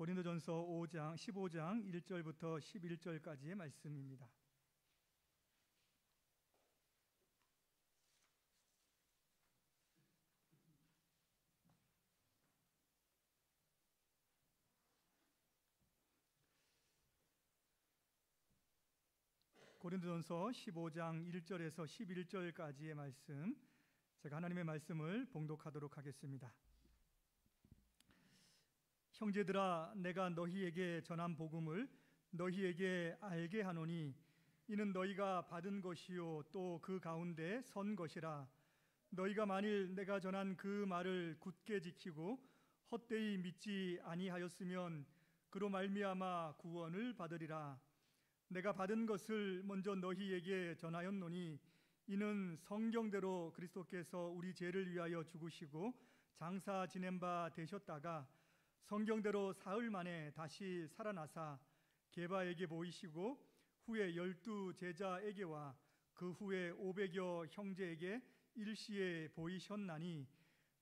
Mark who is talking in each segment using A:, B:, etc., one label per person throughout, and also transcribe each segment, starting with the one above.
A: 고린도전서 15장 1절부터 11절까지의 말씀입니다. 고린도전서 15장 1절에서 11절까지의 말씀, 제가 하나님의 말씀을 봉독하도록 하겠습니다. 형제들아, 내가 너희에게 전한 복음을 너희에게 알게 하노니 이는 너희가 받은 것이요 또 그 가운데 선 것이라. 너희가 만일 내가 전한 그 말을 굳게 지키고 헛되이 믿지 아니하였으면 그로 말미암아 구원을 받으리라. 내가 받은 것을 먼저 너희에게 전하였노니 이는 성경대로 그리스도께서 우리 죄를 위하여 죽으시고 장사 지낸 바 되셨다가 성경대로 사흘 만에 다시 살아나사 게바에게 보이시고 후에 12 제자에게와 그 후에 500여 형제에게 일시에 보이셨나니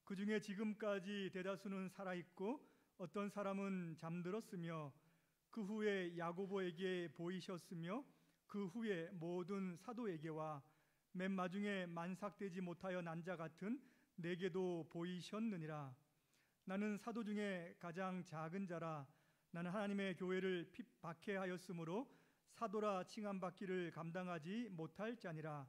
A: 그 중에 지금까지 대다수는 살아있고 어떤 사람은 잠들었으며 그 후에 야고보에게 보이셨으며 그 후에 모든 사도에게와 맨 마중에 만삭되지 못하여 난 자 같은 내게도 보이셨느니라. 나는 사도 중에 가장 작은 자라. 나는 하나님의 교회를 박해하였으므로 사도라 칭함받기를 감당하지 못할 자니라.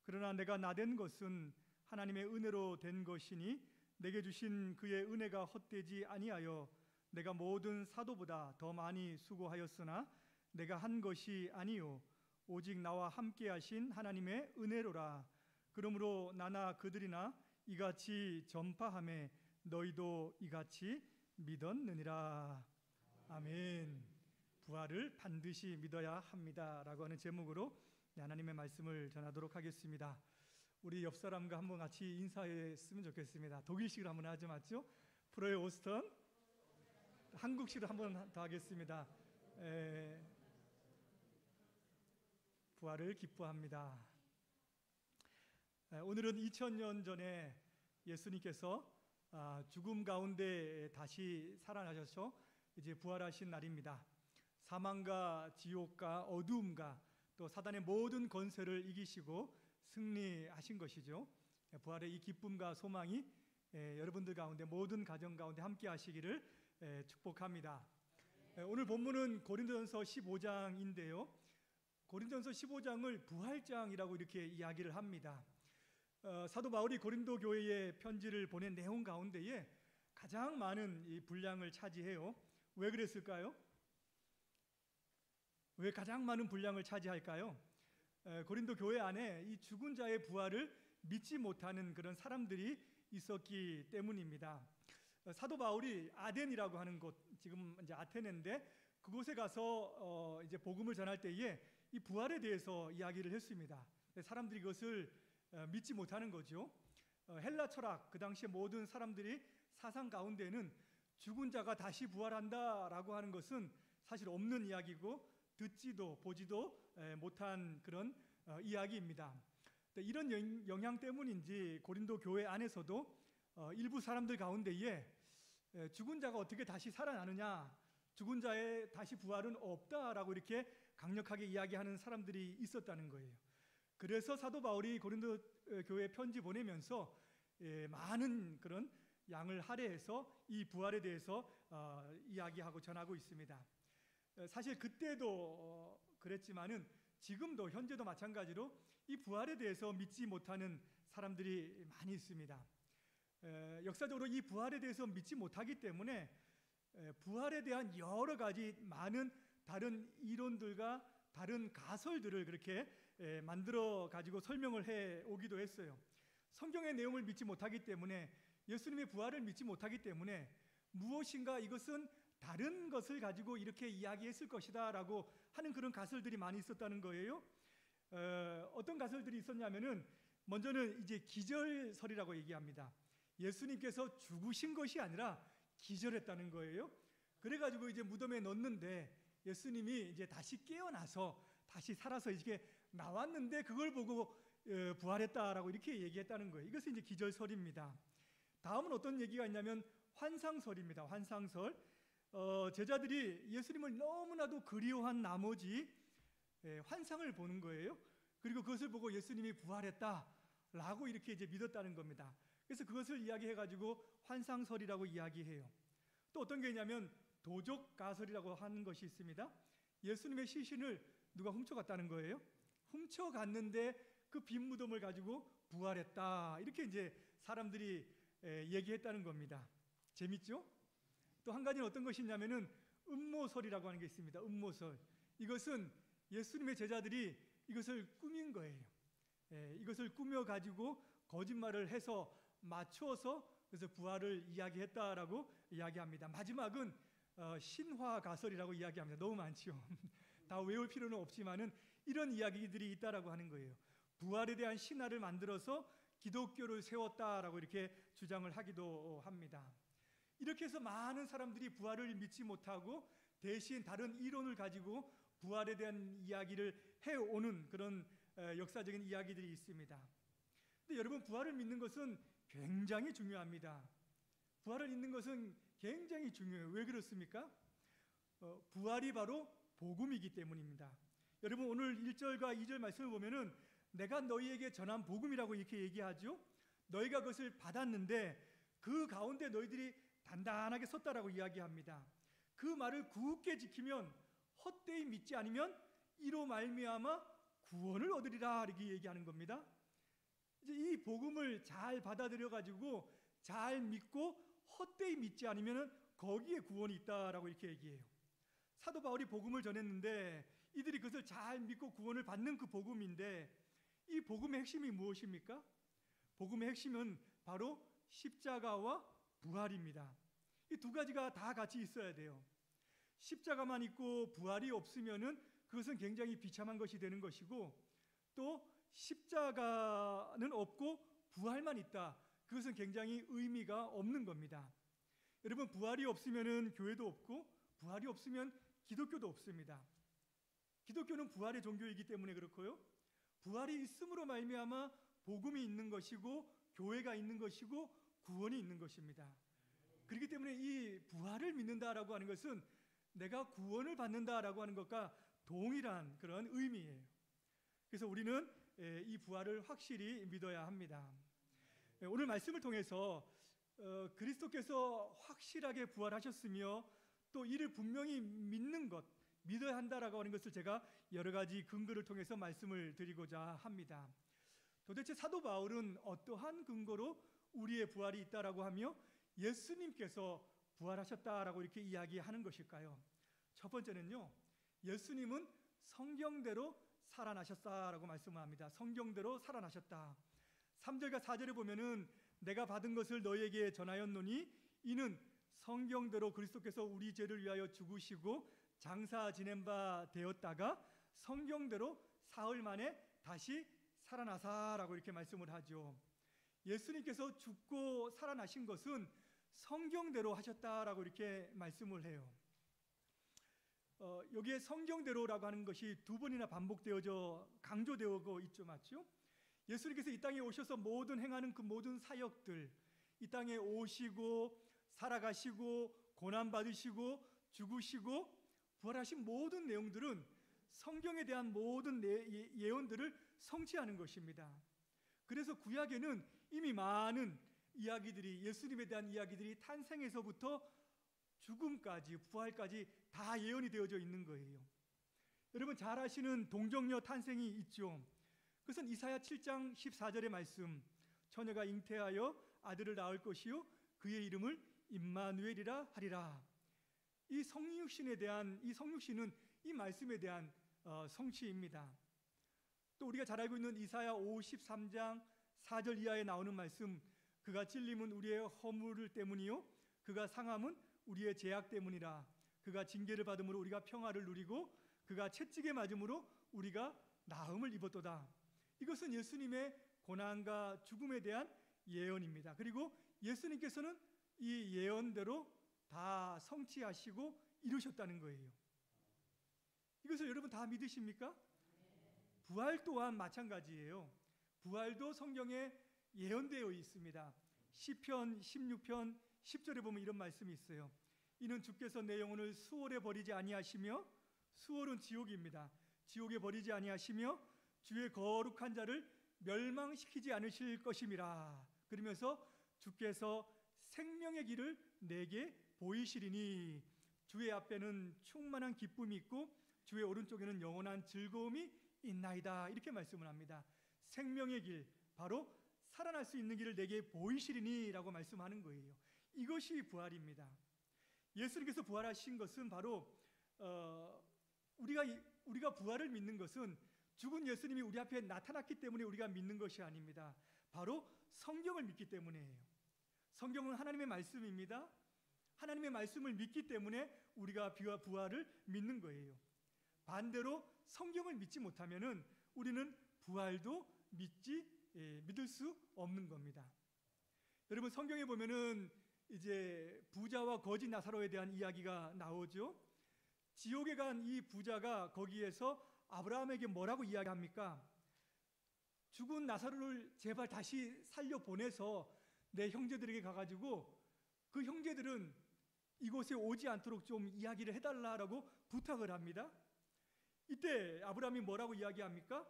A: 그러나 내가 나된 것은 하나님의 은혜로 된 것이니 내게 주신 그의 은혜가 헛되지 아니하여 내가 모든 사도보다 더 많이 수고하였으나 내가 한 것이 아니요 오직 나와 함께 하신 하나님의 은혜로라. 그러므로 나나 그들이나 이같이 전파하매 너희도 이같이 믿었느니라. 아멘. 부활을 반드시 믿어야 합니다 라고 하는 제목으로 하나님의 말씀을 전하도록 하겠습니다. 우리 옆 사람과 한번 같이 인사했으면 좋겠습니다. 독일식으로 한번 하죠, 맞죠? 프로의 오스턴. 한국식으로 한번 더 하겠습니다. 부활을 기뻐합니다. 오늘은 2000년 전에 예수님께서 죽음 가운데 다시 살아나셔서 이제 부활하신 날입니다. 사망과 지옥과 어두움과 또 사단의 모든 권세를 이기시고 승리하신 것이죠. 부활의 이 기쁨과 소망이 여러분들 가운데, 모든 가정 가운데 함께 하시기를 축복합니다. 오늘 본문은 고린도전서 15장인데요. 고린도전서 15장을 부활장이라고 이렇게 이야기를 합니다. 사도 바울이 고린도 교회에 편지를 보낸 내용 가운데에 가장 많은 이 분량을 차지해요. 왜 그랬을까요? 왜 가장 많은 분량을 차지할까요? 고린도 교회 안에 이 죽은 자의 부활을 믿지 못하는 그런 사람들이 있었기 때문입니다. 사도 바울이 아덴이라고 하는 곳, 지금 이제 아테네인데 그곳에 가서 이제 복음을 전할 때에 이 부활에 대해서 이야기를 했습니다. 사람들이 이것을 믿지 못하는 거죠. 헬라 철학, 그 당시에 모든 사람들이 사상 가운데는 죽은 자가 다시 부활한다라고 하는 것은 사실 없는 이야기고 듣지도 보지도 못한 그런 이야기입니다. 이런 영향 때문인지 고린도 교회 안에서도 일부 사람들 가운데에 죽은 자가 어떻게 다시 살아나느냐, 죽은 자의 다시 부활은 없다라고 이렇게 강력하게 이야기하는 사람들이 있었다는 거예요. 그래서 사도 바울이 고린도 교회에 편지 보내면서 많은 그런 양을 할애해서 이 부활에 대해서 이야기하고 전하고 있습니다. 사실 그때도 그랬지만은 지금도, 현재도 마찬가지로 이 부활에 대해서 믿지 못하는 사람들이 많이 있습니다. 역사적으로 이 부활에 대해서 믿지 못하기 때문에 부활에 대한 여러 가지 많은 다른 이론들과 다른 가설들을 그렇게 만들어 가지고 설명을 해 오기도 했어요. 성경의 내용을 믿지 못하기 때문에, 예수님의 부활을 믿지 못하기 때문에 무엇인가 이것은 다른 것을 가지고 이렇게 이야기했을 것이다 라고 하는 그런 가설들이 많이 있었다는 거예요. 어떤 가설들이 있었냐면은, 먼저는 이제 기절설이라고 얘기합니다. 예수님께서 죽으신 것이 아니라 기절했다는 거예요. 그래가지고 이제 무덤에 넣었는데 예수님이 이제 다시 깨어나서 다시 살아서 이렇게 나왔는데 그걸 보고 부활했다라고 이렇게 얘기했다는 거예요. 이것이 이제 기절설입니다. 다음은 어떤 얘기가 있냐면 환상설입니다. 환상설. 제자들이 예수님을 너무나도 그리워한 나머지 환상을 보는 거예요. 그리고 그것을 보고 예수님이 부활했다라고 이렇게 이제 믿었다는 겁니다. 그래서 그것을 이야기해가지고 환상설이라고 이야기해요. 또 어떤 게 있냐면 도적가설이라고 하는 것이 있습니다. 예수님의 시신을 누가 훔쳐갔다는 거예요. 훔쳐갔는데 그 빈 무덤을 가지고 부활했다, 이렇게 이제 사람들이 얘기했다는 겁니다. 재밌죠? 또 한 가지는 어떤 것이 있냐면은 음모설이라고 하는 게 있습니다. 음모설. 이것은 예수님의 제자들이 이것을 꾸민 거예요. 이것을 꾸며 가지고 거짓말을 해서 맞추어서 그래서 부활을 이야기했다라고 이야기합니다. 마지막은 신화 가설이라고 이야기합니다. 너무 많지요. 다 외울 필요는 없지만은 이런 이야기들이 있다라고 하는 거예요. 부활에 대한 신화를 만들어서 기독교를 세웠다라고 이렇게 주장을 하기도 합니다. 이렇게 해서 많은 사람들이 부활을 믿지 못하고 대신 다른 이론을 가지고 부활에 대한 이야기를 해오는 그런 역사적인 이야기들이 있습니다. 근데 여러분, 부활을 믿는 것은 굉장히 중요합니다. 부활을 믿는 것은 굉장히 중요해요. 왜 그렇습니까? 부활이 바로 복음이기 때문입니다. 여러분, 오늘 1절과 2절 말씀을 보면은 내가 너희에게 전한 복음이라고 이렇게 얘기하죠. 너희가 그것을 받았는데 그 가운데 너희들이 단단하게 섰다라고 이야기합니다. 그 말을 굳게 지키면 헛되이 믿지 않으면 이로 말미암아 구원을 얻으리라, 이렇게 얘기하는 겁니다. 이제 이 복음을 잘 받아들여 가지고 잘 믿고 헛되이 믿지 않으면 거기에 구원이 있다라고 이렇게 얘기해요. 사도 바울이 복음을 전했는데 이들이 그것을 잘 믿고 구원을 받는 그 복음인데, 이 복음의 핵심이 무엇입니까? 복음의 핵심은 바로 십자가와 부활입니다. 이 두 가지가 다 같이 있어야 돼요. 십자가만 있고 부활이 없으면은 그것은 굉장히 비참한 것이 되는 것이고, 또 십자가는 없고 부활만 있다, 그것은 굉장히 의미가 없는 겁니다. 여러분, 부활이 없으면은 교회도 없고 부활이 없으면 기독교도 없습니다. 기독교는 부활의 종교이기 때문에 그렇고요. 부활이 있음으로 말미암아 복음이 있는 것이고 교회가 있는 것이고 구원이 있는 것입니다. 그렇기 때문에 이 부활을 믿는다라고 하는 것은 내가 구원을 받는다라고 하는 것과 동일한 그런 의미예요. 그래서 우리는 이 부활을 확실히 믿어야 합니다. 오늘 말씀을 통해서 그리스도께서 확실하게 부활하셨으며 또 이를 분명히 믿는 것, 믿어야 한다라고 하는 것을 제가 여러 가지 근거를 통해서 말씀을 드리고자 합니다. 도대체 사도 바울은 어떠한 근거로 우리의 부활이 있다라고 하며 예수님께서 부활하셨다라고 이렇게 이야기하는 것일까요? 첫 번째는요, 예수님은 성경대로 살아나셨다라고 말씀합니다. 성경대로 살아나셨다. 3절과 4절에 보면은 내가 받은 것을 너희에게 전하였노니 이는 성경대로 그리스도께서 우리 죄를 위하여 죽으시고 장사 지낸 바 되었다가 성경대로 사흘 만에 다시 살아나사라고 이렇게 말씀을 하죠. 예수님께서 죽고 살아나신 것은 성경대로 하셨다라고 이렇게 말씀을 해요. 여기에 성경대로라고 하는 것이 두 번이나 반복되어져 강조되고 있죠, 맞죠? 예수님께서 이 땅에 오셔서 모든 행하는 그 모든 사역들, 이 땅에 오시고 살아가시고 고난 받으시고 죽으시고 부활하신 모든 내용들은 성경에 대한 모든 예언들을 성취하는 것입니다. 그래서 구약에는 이미 많은 이야기들이, 예수님에 대한 이야기들이 탄생에서부터 죽음까지 부활까지 다 예언이 되어져 있는 거예요. 여러분 잘 아시는 동정녀 탄생이 있죠. 그것은 이사야 7장 14절의 말씀, 처녀가 잉태하여 아들을 낳을 것이요 그의 이름을 임마누엘이라 하리라. 이 성육신에 대한, 이 성육신은 이 말씀에 대한 성취입니다. 또 우리가 잘 알고 있는 이사야 53장 4절 이하에 나오는 말씀, 그가 찔림은 우리의 허물 때문이요 그가 상함은 우리의 죄악 때문이라. 그가 징계를 받음으로 우리가 평화를 누리고 그가 채찍에 맞음으로 우리가 나음을 입었도다. 이것은 예수님의 고난과 죽음에 대한 예언입니다. 그리고 예수님께서는 이 예언대로 다 성취하시고 이루셨다는 거예요. 이것을 여러분 다 믿으십니까? 부활 또한 마찬가지예요. 부활도 성경에 예언되어 있습니다. 시편 16편 10절에 보면 이런 말씀이 있어요. 이는 주께서 내 영혼을 수월에 버리지 아니하시며, 수월은 지옥입니다. 지옥에 버리지 아니하시며 주의 거룩한 자를 멸망시키지 않으실 것임이라. 그러면서 주께서 생명의 길을 내게 보이시리니 주의 앞에는 충만한 기쁨이 있고 주의 오른쪽에는 영원한 즐거움이 있나이다. 이렇게 말씀을 합니다. 생명의 길, 바로 살아날 수 있는 길을 내게 보이시리니 라고 말씀하는 거예요. 이것이 부활입니다. 예수님께서 부활하신 것은 바로 우리가 부활을 믿는 것은 죽은 예수님이 우리 앞에 나타났기 때문에 우리가 믿는 것이 아닙니다. 바로 성경을 믿기 때문이에요. 성경은 하나님의 말씀입니다. 하나님의 말씀을 믿기 때문에 우리가 부활을 믿는 거예요. 반대로 성경을 믿지 못하면은 우리는 부활도 믿을 수 없는 겁니다. 여러분, 성경에 보면은 이제 부자와 거지 나사로에 대한 이야기가 나오죠. 지옥에 간 이 부자가 거기에서 아브라함에게 뭐라고 이야기합니까? 죽은 나사로를 제발 다시 살려 보내서 내 형제들에게 가가지고 그 형제들은 이곳에 오지 않도록 좀 이야기를 해달라라고 부탁을 합니다. 이때 아브라함이 뭐라고 이야기합니까?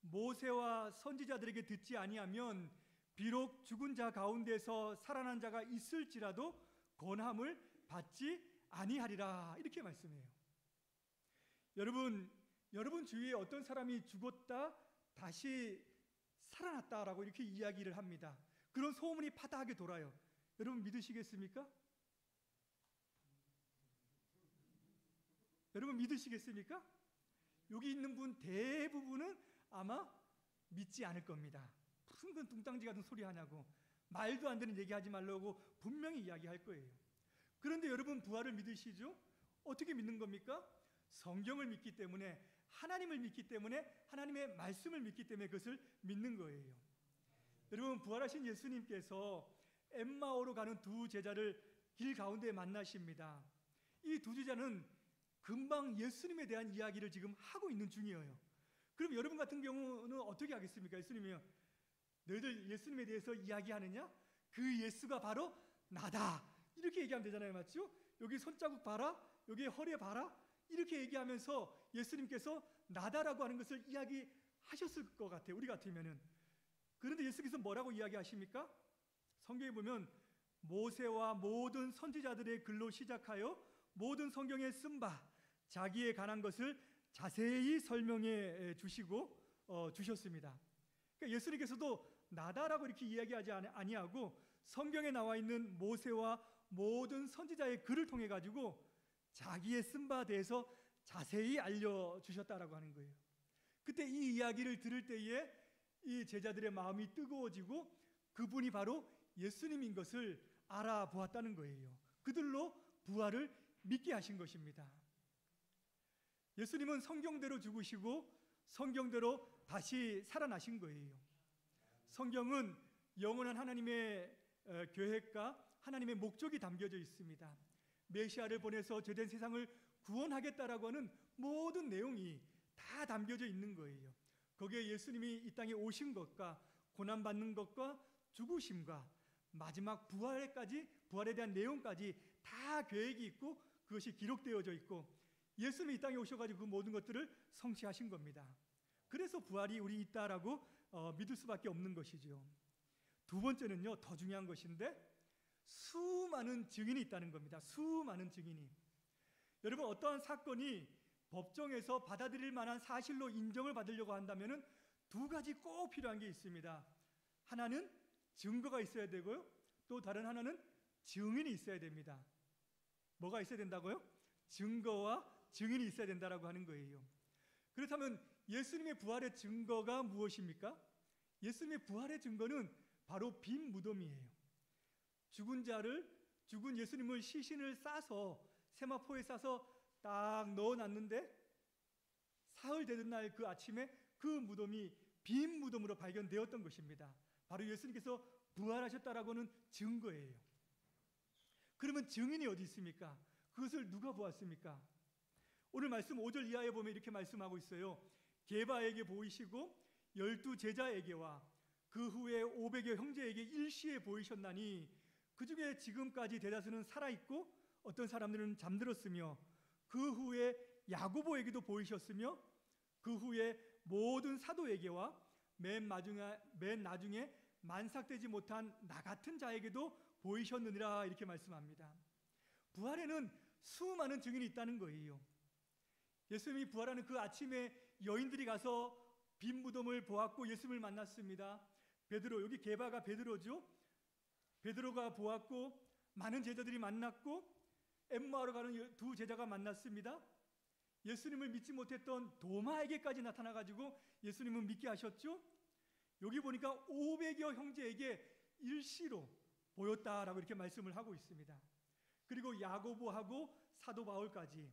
A: 모세와 선지자들에게 듣지 아니하면 비록 죽은 자 가운데서 살아난 자가 있을지라도 권함을 받지 아니하리라. 이렇게 말씀해요. 여러분 주위에 어떤 사람이 죽었다 다시 살아났다라고 이렇게 이야기를 합니다. 그런 소문이 파다하게 돌아요. 여러분 믿으시겠습니까? 여러분 믿으시겠습니까? 여기 있는 분 대부분은 아마 믿지 않을 겁니다. 무슨 그 뚱땅지 같은 소리 하냐고, 말도 안 되는 얘기하지 말라고 분명히 이야기할 거예요. 그런데 여러분 부활을 믿으시죠? 어떻게 믿는 겁니까? 성경을 믿기 때문에, 하나님을 믿기 때문에, 하나님의 말씀을 믿기 때문에 그것을 믿는 거예요. 여러분, 부활하신 예수님께서 엠마오로 가는 두 제자를 길 가운데 만나십니다. 이 두 제자는 금방 예수님에 대한 이야기를 지금 하고 있는 중이에요. 그럼 여러분 같은 경우는 어떻게 하겠습니까? 예수님이요, 너희들 예수님에 대해서 이야기하느냐? 그 예수가 바로 나다, 이렇게 얘기하면 되잖아요. 맞죠? 여기 손자국 봐라, 여기 허리 봐라, 이렇게 얘기하면서 예수님께서 나다라고 하는 것을 이야기하셨을 것 같아요, 우리 같으면은. 그런데 예수께서 뭐라고 이야기하십니까? 성경에 보면 모세와 모든 선지자들의 글로 시작하여 모든 성경에 쓴 바 자기에 관한 것을 자세히 설명해 주셨습니다. 그러니까 예수님께서도 나다라고 이렇게 이야기하지 아니하고 성경에 나와 있는 모세와 모든 선지자의 글을 통해 가지고 자기의 쓴 바에 대해서 자세히 알려주셨다라고 하는 거예요. 그때 이 이야기를 들을 때에 이 제자들의 마음이 뜨거워지고 그분이 바로 예수님인 것을 알아보았다는 거예요. 그들로 부활을 믿게 하신 것입니다. 예수님은 성경대로 죽으시고 성경대로 다시 살아나신 거예요. 성경은 영원한 하나님의 계획과 하나님의 목적이 담겨져 있습니다. 메시아를 보내서 죄된 세상을 구원하겠다라고 하는 모든 내용이 다 담겨져 있는 거예요. 거기에 예수님이 이 땅에 오신 것과 고난받는 것과 죽으심과 마지막 부활에 대한 내용까지 다 계획이 있고 그것이 기록되어져 있고 예수님이 이 땅에 오셔가지고 그 모든 것들을 성취하신 겁니다. 그래서 부활이 우리 있다라고 믿을 수밖에 없는 것이죠. 두 번째는요, 더 중요한 것인데 수많은 증인이 있다는 겁니다. 수많은 증인이. 여러분, 어떠한 사건이 법정에서 받아들일 만한 사실로 인정을 받으려고 한다면 두 가지 꼭 필요한 게 있습니다. 하나는 증거가 있어야 되고요, 또 다른 하나는 증인이 있어야 됩니다. 뭐가 있어야 된다고요? 증거와 증인이 있어야 된다라고 하는 거예요. 그렇다면 예수님의 부활의 증거가 무엇입니까? 예수님의 부활의 증거는 바로 빈 무덤이에요. 죽은 예수님을 시신을 싸서 세마포에 싸서 딱 넣어놨는데 사흘 되는 날 그 아침에 그 무덤이 빈 무덤으로 발견되었던 것입니다. 바로 예수님께서 부활하셨다라고 하는 증거예요. 그러면 증인이 어디 있습니까? 그것을 누가 보았습니까? 오늘 말씀 5절 이하에 보면 이렇게 말씀하고 있어요. 게바에게 보이시고 12 제자에게와 그 후에 500여 형제에게 일시에 보이셨나니 그 중에 지금까지 대다수는 살아있고 어떤 사람들은 잠들었으며 그 후에 야고보에게도 보이셨으며 그 후에 모든 사도에게와 맨 나중에 만삭되지 못한 나 같은 자에게도 보이셨느니라 이렇게 말씀합니다. 부활에는 수많은 증인이 있다는 거예요. 예수님이 부활하는 그 아침에 여인들이 가서 빈 무덤을 보았고 예수님을 만났습니다. 베드로, 여기 게바가 베드로죠. 베드로가 보았고 많은 제자들이 만났고 엠마오로 가는 두 제자가 만났습니다. 예수님을 믿지 못했던 도마에게까지 나타나가지고 예수님은 믿게 하셨죠. 여기 보니까 500여 형제에게 일시로 보였다라고 이렇게 말씀을 하고 있습니다. 그리고 야고보하고 사도 바울까지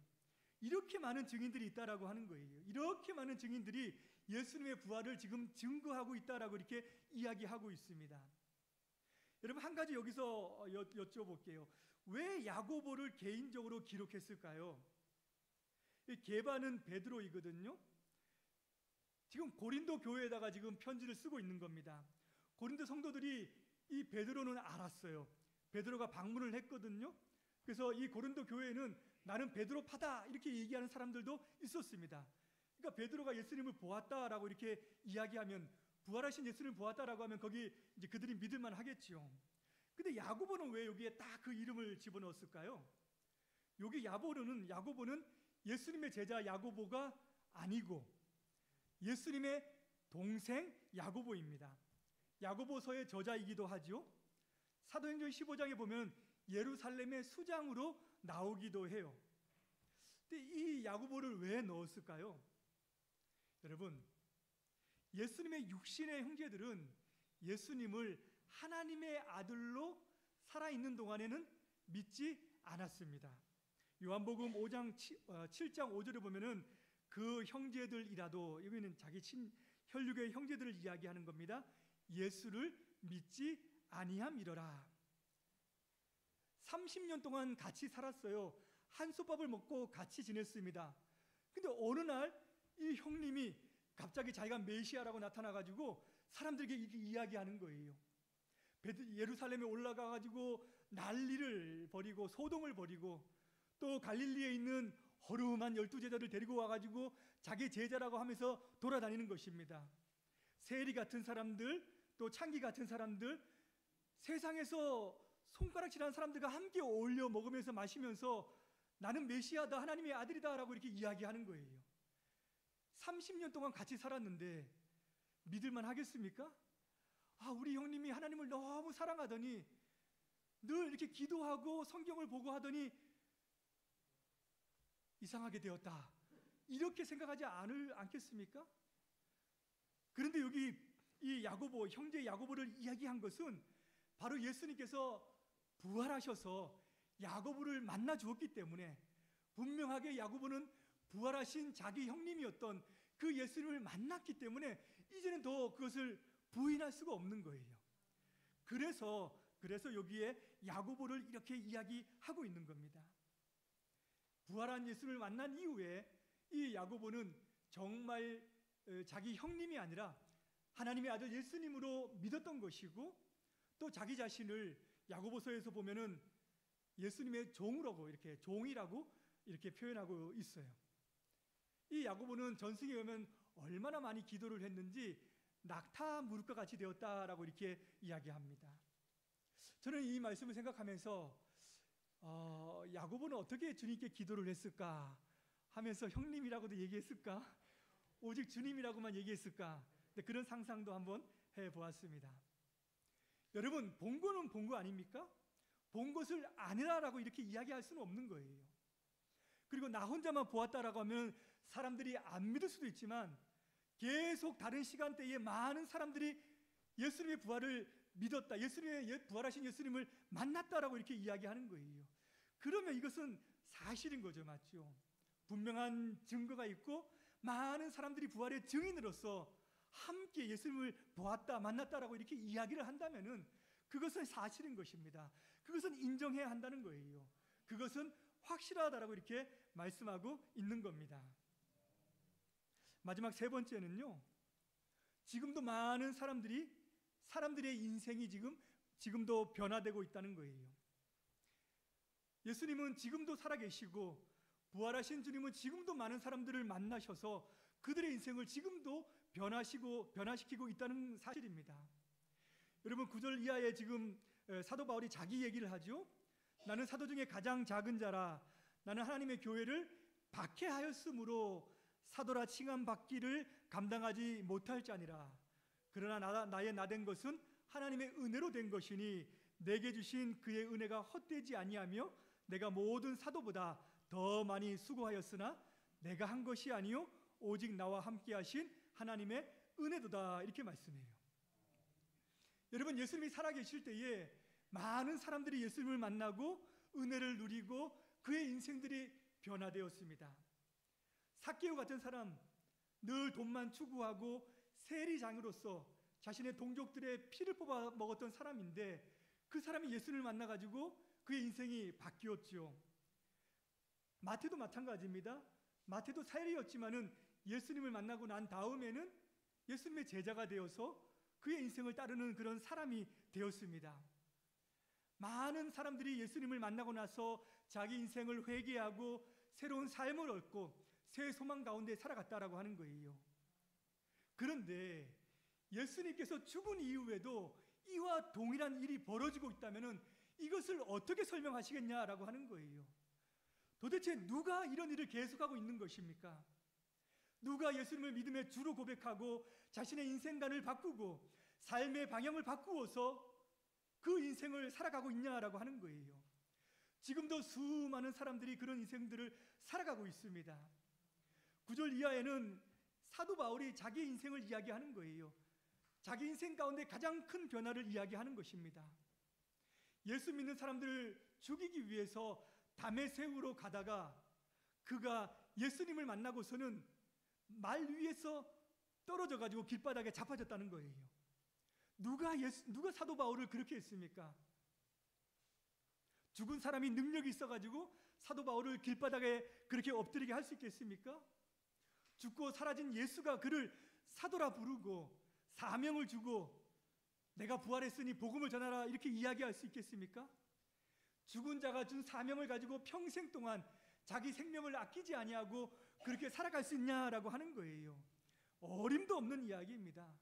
A: 이렇게 많은 증인들이 있다라고 하는 거예요. 이렇게 많은 증인들이 예수님의 부활을 지금 증거하고 있다라고 이렇게 이야기하고 있습니다. 여러분 한 가지 여기서 여쭤볼게요. 왜 야고보를 개인적으로 기록했을까요? 게바는 베드로이거든요. 지금 고린도 교회에다가 지금 편지를 쓰고 있는 겁니다. 고린도 성도들이 이 베드로는 알았어요. 베드로가 방문을 했거든요. 그래서 이 고린도 교회에는 나는 베드로파다 이렇게 얘기하는 사람들도 있었습니다. 그러니까 베드로가 예수님을 보았다라고 이렇게 이야기하면 부활하신 예수님을 보았다라고 하면 거기 이제 그들이 믿을만 하겠지요. 근데 야고보는 왜 여기에 딱 그 이름을 집어넣었을까요? 여기 야고보는 예수님의 제자 야고보가 아니고 예수님의 동생 야고보입니다. 야고보서의 저자이기도 하죠. 사도행전 15장에 보면 예루살렘의 수장으로 나오기도 해요. 근데 이 야고보를 왜 넣었을까요? 여러분, 예수님의 육신의 형제들은 예수님을 하나님의 아들로 살아있는 동안에는 믿지 않았습니다. 요한복음 7장 5절에 보면은 그 형제들이라도, 여기는 자기 혈육의 형제들을 이야기하는 겁니다. 예수를 믿지 아니함이러라. 30년 동안 같이 살았어요. 한솥밥을 먹고 같이 지냈습니다. 근데 어느 날 이 형님이 갑자기 자기가 메시아라고 나타나가지고 사람들에게 이렇게 이야기하는 거예요. 예루살렘에 올라가가지고 난리를 벌이고 소동을 벌이고 또 갈릴리에 있는 허름한 12제자를 데리고 와가지고 자기 제자라고 하면서 돌아다니는 것입니다. 세리 같은 사람들, 또 창기 같은 사람들, 세상에서 손가락질하는 사람들과 함께 어울려 먹으면서 마시면서 나는 메시아다, 하나님의 아들이다 라고 이렇게 이야기하는 거예요. 30년 동안 같이 살았는데 믿을만 하겠습니까? 우리 형님이 하나님을 너무 사랑하더니 늘 이렇게 기도하고 성경을 보고 하더니 이상하게 되었다, 이렇게 생각하지 않겠습니까? 그런데 여기 이 야고보, 형제 야고보를 이야기한 것은 바로 예수님께서 부활하셔서 야고보를 만나 주었기 때문에, 분명하게 야고보는 부활하신 자기 형님이었던 그 예수님을 만났기 때문에 이제는 더 그것을 부인할 수가 없는 거예요. 그래서 여기에 야고보를 이렇게 이야기하고 있는 겁니다. 부활한 예수를 만난 이후에 이 야고보는 정말 자기 형님이 아니라 하나님의 아들 예수님으로 믿었던 것이고, 또 자기 자신을 야고보서에서 보면은 예수님의 종이라고 이렇게 표현하고 있어요. 이 야고보는 전승에 오면 얼마나 많이 기도를 했는지 낙타 무릎과 같이 되었다라고 이렇게 이야기합니다. 저는 이 말씀을 생각하면서 야고보는 어떻게 주님께 기도를 했을까 하면서 형님이라고도 얘기했을까, 오직 주님이라고만 얘기했을까, 그런 상상도 한번 해보았습니다. 여러분, 본 거는 본 거 아닙니까? 본 것을 아니라라고 이렇게 이야기할 수는 없는 거예요. 그리고 나 혼자만 보았다라고 하면 사람들이 안 믿을 수도 있지만 계속 다른 시간대에 많은 사람들이 예수님의 부활을 믿었다, 예수님의 부활하신 예수님을 만났다라고 이렇게 이야기하는 거예요. 그러면 이것은 사실인 거죠, 맞죠? 분명한 증거가 있고 많은 사람들이 부활의 증인으로서 함께 예수님을 보았다, 만났다라고 이렇게 이야기를 한다면은 그것은 사실인 것입니다. 그것은 인정해야 한다는 거예요. 그것은 확실하다라고 이렇게 말씀하고 있는 겁니다. 마지막 세 번째는요, 지금도 많은 사람들의 인생이 지금도 변화되고 있다는 거예요. 예수님은 지금도 살아계시고 부활하신 주님은 지금도 많은 사람들을 만나셔서 그들의 인생을 지금도 변화시키고 있다는 사실입니다. 여러분 9절 이하에 지금 사도 바울이 자기 얘기를 하죠. 나는 사도 중에 가장 작은 자라. 나는 하나님의 교회를 박해하였으므로 사도라 칭함 받기를 감당하지 못할 자니라. 그러나 나의 나된 것은 하나님의 은혜로 된 것이니 내게 주신 그의 은혜가 헛되지 아니하며 내가 모든 사도보다 더 많이 수고하였으나 내가 한 것이 아니요 오직 나와 함께 하신 하나님의 은혜도다. 이렇게 말씀해요. 여러분 예수님이 살아계실 때에 많은 사람들이 예수님을 만나고 은혜를 누리고 그의 인생들이 변화되었습니다. 삭개오 같은 사람, 늘 돈만 추구하고 세리장으로서 자신의 동족들의 피를 뽑아 먹었던 사람인데 그 사람이 예수님을 만나가지고 그의 인생이 바뀌었죠. 마태도 마찬가지입니다. 마태도 세리였지만은 예수님을 만나고 난 다음에는 예수님의 제자가 되어서 그의 인생을 따르는 그런 사람이 되었습니다. 많은 사람들이 예수님을 만나고 나서 자기 인생을 회개하고 새로운 삶을 얻고 새 소망 가운데 살아갔다라고 하는 거예요. 그런데 예수님께서 죽은 이후에도 이와 동일한 일이 벌어지고 있다면 이것을 어떻게 설명하시겠냐라고 하는 거예요. 도대체 누가 이런 일을 계속하고 있는 것입니까? 누가 예수님을 믿음의 주로 고백하고 자신의 인생관을 바꾸고 삶의 방향을 바꾸어서 그 인생을 살아가고 있냐라고 하는 거예요. 지금도 수많은 사람들이 그런 인생들을 살아가고 있습니다. 9절 이하에는 사도 바울이 자기 인생을 이야기하는 거예요. 자기 인생 가운데 가장 큰 변화를 이야기하는 것입니다. 예수 믿는 사람들을 죽이기 위해서 다메섹으로 가다가 그가 예수님을 만나고서는 말 위에서 떨어져 가지고 길바닥에 자빠졌다는 거예요. 누가 사도 바울을 그렇게 했습니까? 죽은 사람이 능력이 있어 가지고 사도 바울을 길바닥에 그렇게 엎드리게 할 수 있겠습니까? 죽고 사라진 예수가 그를 사도라 부르고 사명을 주고 내가 부활했으니 복음을 전하라 이렇게 이야기할 수 있겠습니까? 죽은 자가 준 사명을 가지고 평생 동안 자기 생명을 아끼지 아니하고 그렇게 살아갈 수 있냐라고 하는 거예요. 어림도 없는 이야기입니다.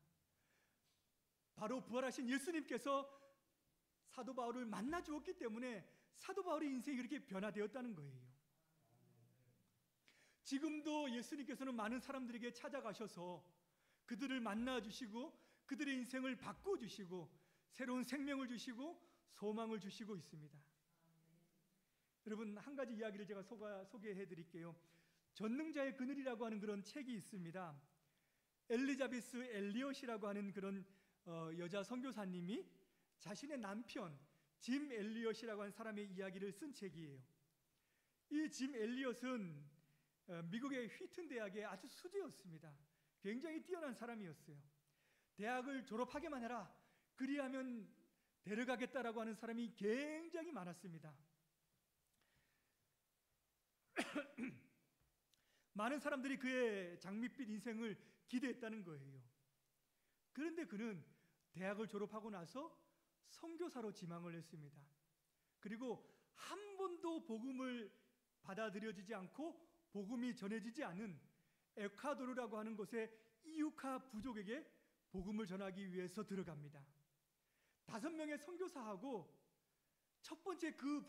A: 바로 부활하신 예수님께서 사도 바울을 만나 주었기 때문에 사도 바울의 인생이 그렇게 변화되었다는 거예요. 지금도 예수님께서는 많은 사람들에게 찾아가셔서 그들을 만나 주시고 그들의 인생을 바꿔 주시고 새로운 생명을 주시고 소망을 주시고 있습니다. 여러분 한 가지 이야기를 제가 소개해 드릴게요. 전능자의 그늘이라고 하는 그런 책이 있습니다. 엘리자베스 엘리엇이라고 하는 그런 여자 선교사님이 자신의 남편 짐 엘리엇이라고 하는 사람의 이야기를 쓴 책이에요. 이 짐 엘리엇은 미국의 휘튼 대학의 아주 수재였습니다. 굉장히 뛰어난 사람이었어요. 대학을 졸업하게만 해라. 그리하면 데려가겠다라고 하는 사람이 굉장히 많았습니다. 많은 사람들이 그의 장밋빛 인생을 기대했다는 거예요. 그런데 그는 대학을 졸업하고 나서 선교사로 지망을 했습니다. 그리고 한 번도 복음을 받아들여지지 않고 복음이 전해지지 않은 에콰도르라고 하는 곳의 이유카 부족에게 복음을 전하기 위해서 들어갑니다. 5명의 선교사하고 첫 번째 그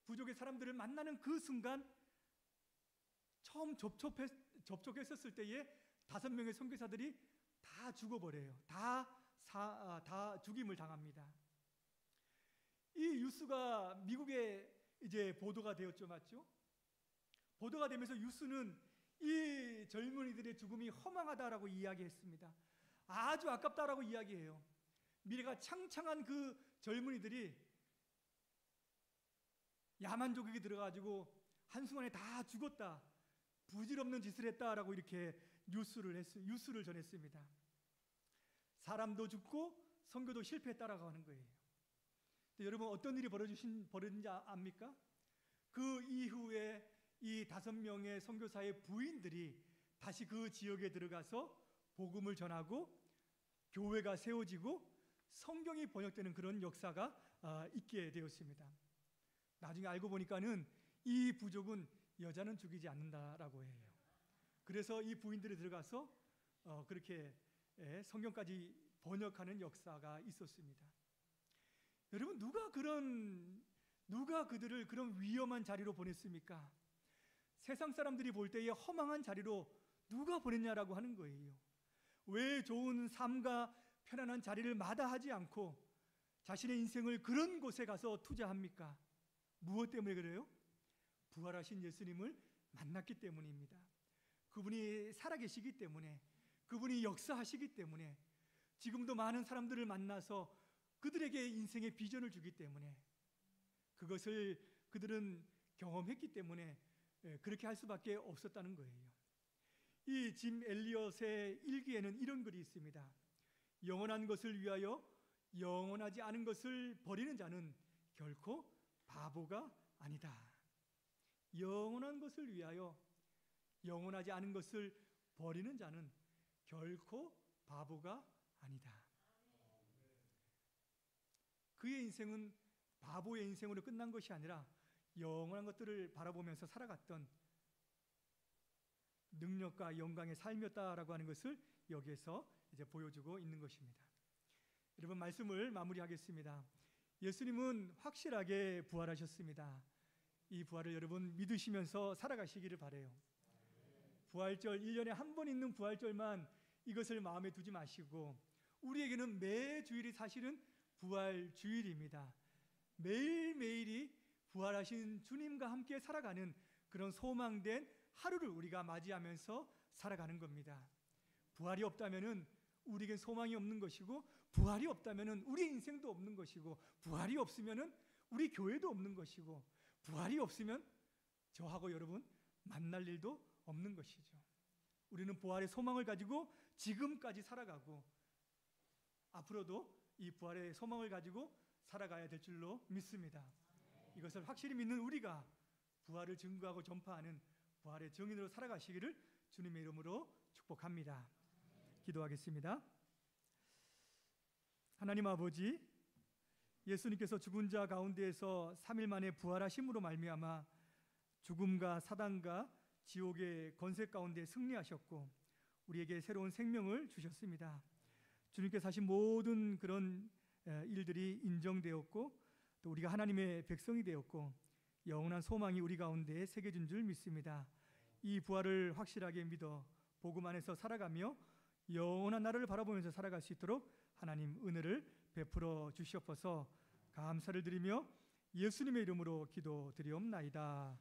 A: 부족의 사람들을 만나는 그 순간 처음 접촉했었을 때에 5명의 선교사들이 다 죽어버려요. 다 죽임을 당합니다. 이 뉴스가 미국에 이제 보도가 되었죠, 맞죠? 보도가 되면서 뉴스는 이 젊은이들의 죽음이 허망하다라고 이야기했습니다. 아주 아깝다라고 이야기해요. 미래가 창창한 그 젊은이들이 야만족에게 들어가지고 한순간에 다 죽었다. 부질없는 짓을 했다라고 이렇게 뉴스를 전했습니다. 사람도 죽고 선교도 실패했다라고 하는 거예요. 여러분 어떤 일이 벌어진지 압니까? 그 이후에 이 5명의 선교사의 부인들이 다시 그 지역에 들어가서 복음을 전하고 교회가 세워지고 성경이 번역되는 그런 역사가 있게 되었습니다. 나중에 알고 보니까는 이 부족은 여자는 죽이지 않는다라고 해요. 그래서 이 부인들이 들어가서 그렇게 성경까지 번역하는 역사가 있었습니다. 여러분, 누가 그들을 그런 위험한 자리로 보냈습니까? 세상 사람들이 볼 때에 허망한 자리로 누가 보냈냐라고 하는 거예요. 왜 좋은 삶과 편안한 자리를 마다하지 않고 자신의 인생을 그런 곳에 가서 투자합니까? 무엇 때문에 그래요? 부활하신 예수님을 만났기 때문입니다. 그분이 살아계시기 때문에, 그분이 역사하시기 때문에, 지금도 많은 사람들을 만나서 그들에게 인생의 비전을 주기 때문에, 그것을 그들은 경험했기 때문에 그렇게 할 수밖에 없었다는 거예요. 이 짐 엘리엇의 일기에는 이런 글이 있습니다. 영원한 것을 위하여 영원하지 않은 것을 버리는 자는 결코 바보가 아니다. 영원한 것을 위하여 영원하지 않은 것을 버리는 자는 결코 바보가 아니다. 그의 인생은 바보의 인생으로 끝난 것이 아니라 영원한 것들을 바라보면서 살아갔던 능력과 영광의 삶이었다라고 하는 것을 여기에서 이제 보여주고 있는 것입니다. 여러분, 말씀을 마무리하겠습니다. 예수님은 확실하게 부활하셨습니다. 이 부활을 여러분 믿으시면서 살아가시기를 바라요. 부활절, 1년에 한 번 있는 부활절만 이것을 마음에 두지 마시고, 우리에게는 매 주일이 사실은 부활주일입니다. 매일매일이 부활하신 주님과 함께 살아가는 그런 소망된 하루를 우리가 맞이하면서 살아가는 겁니다. 부활이 없다면은 우리에겐 소망이 없는 것이고, 부활이 없다면은 우리 인생도 없는 것이고, 부활이 없으면은 우리 교회도 없는 것이고, 부활이 없으면 저하고 여러분 만날 일도 없는 것이죠. 우리는 부활의 소망을 가지고 지금까지 살아가고, 앞으로도 이 부활의 소망을 가지고 살아가야 될 줄로 믿습니다. 이것을 확실히 믿는 우리가 부활을 증거하고 전파하는 부활의 증인으로 살아가시기를 주님의 이름으로 축복합니다. 기도하겠습니다. 하나님 아버지, 예수님께서 죽은 자 가운데에서 3일 만에 부활하심으로 말미암아 죽음과 사단과 지옥의 권세 가운데 승리하셨고 우리에게 새로운 생명을 주셨습니다. 주님께서 하신 모든 그런 일들이 인정되었고, 또 우리가 하나님의 백성이 되었고, 영원한 소망이 우리 가운데 새겨진 줄 믿습니다. 이 부활을 확실하게 믿어 복음 안에서 살아가며 영원한 나라를 바라보면서 살아갈 수 있도록 하나님 은혜를 베풀어 주시옵소서. 감사를 드리며 예수님의 이름으로 기도드리옵나이다.